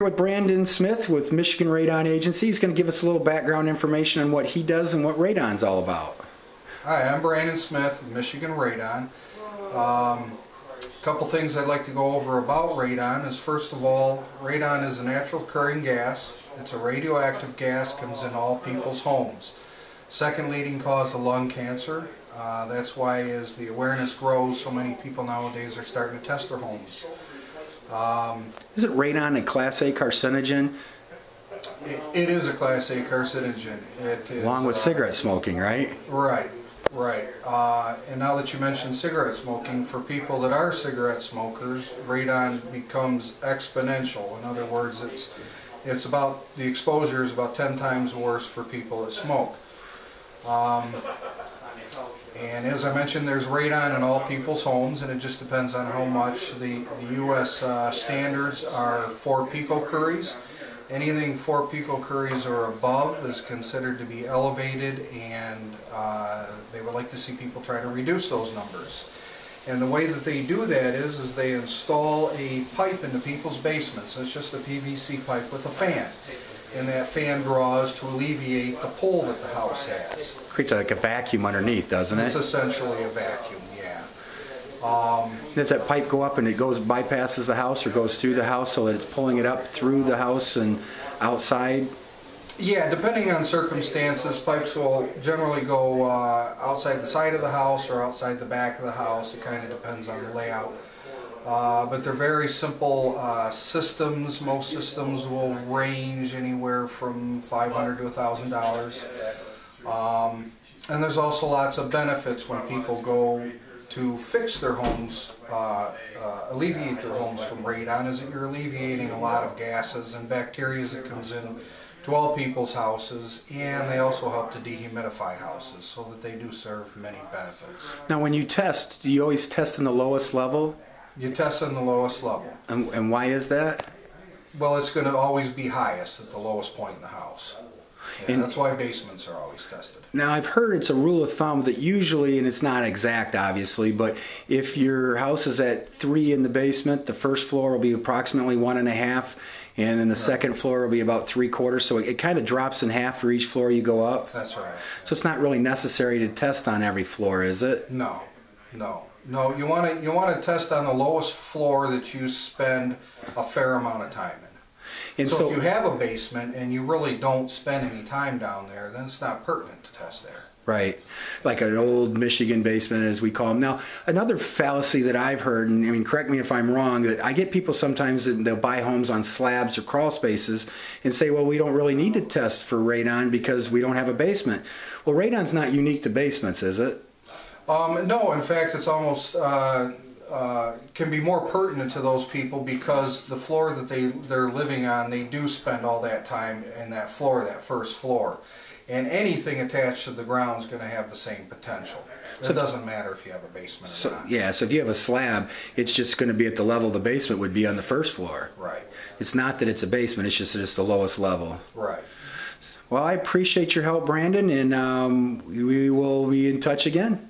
With Brandon Smith with Michigan Radon Agency. He's going to give us a little background information on what he does and what radon's all about. Hi, I'm Brandon Smith with Michigan Radon. A couple things I'd like to go over about radon is, first of all, radon is a natural occurring gas. It's a radioactive gas, comes in all people's homes. Second leading cause of lung cancer. That's why, as the awareness grows, so many people nowadays are starting to test their homes. Is it radon a Class A carcinogen? It is a Class A carcinogen. It is, along with cigarette smoking, right? Right. And now that you mentioned cigarette smoking, for people that are cigarette smokers, radon becomes exponential. In other words, it's about, the exposure is about 10 times worse for people that smoke. And as I mentioned, there's radon in all people's homes, and it just depends on how much. The U.S. standards are 4 picocuries. Anything 4 picocuries or above is considered to be elevated, and they would like to see people try to reduce those numbers. And the way that they do that is they install a pipe into people's basements. It's just a PVC pipe with a fan. And that fan draws to alleviate the pull that the house has. Creates like a vacuum underneath, doesn't it? It's essentially a vacuum, yeah. Does that pipe go up and it bypasses the house or goes through the house so that it's pulling it up through the house and outside? Yeah, depending on circumstances, pipes will generally go outside the side of the house or outside the back of the house. It kind of depends on the layout. But they're very simple systems. Most systems will range anywhere from $500 to $1,000. And there's also lots of benefits when people go to fix their homes, alleviate their homes from radon, is that you're alleviating a lot of gases and bacteria that comes in to all people's houses, and they also help to dehumidify houses, so that they do serve many benefits. Now when you test, do you always test in the lowest level? You test in the lowest level. And why is that? Well, it's going to always be highest at the lowest point in the house. Yeah, and that's why basements are always tested. Now, I've heard it's a rule of thumb that usually, and it's not exact obviously, but if your house is at 3 in the basement, the first floor will be approximately 1.5, and then the second floor will be about 3/4, so it kind of drops in half for each floor you go up. That's right. So it's not really necessary to test on every floor, is it? No. You want to test on the lowest floor that you spend a fair amount of time in. And so if you have a basement and you really don't spend any time down there, then it's not pertinent to test there. Right, like an old Michigan basement, as we call them. Now, another fallacy that I've heard, and I mean, correct me if I'm wrong, that I get people sometimes that they'll buy homes on slabs or crawl spaces and say, well, we don't really need to test for radon because we don't have a basement. Well, radon's not unique to basements, is it? No, in fact, it's almost can be more pertinent to those people because the floor that they're living on, they do spend all that time in that floor, that first floor. And anything attached to the ground is going to have the same potential. It doesn't matter if you have a basement or not. Yeah, so if you have a slab, it's just going to be at the level the basement would be on the first floor. Right. It's not that it's a basement, it's just that it's the lowest level. Right. Well, I appreciate your help, Brandon, and we will be in touch again.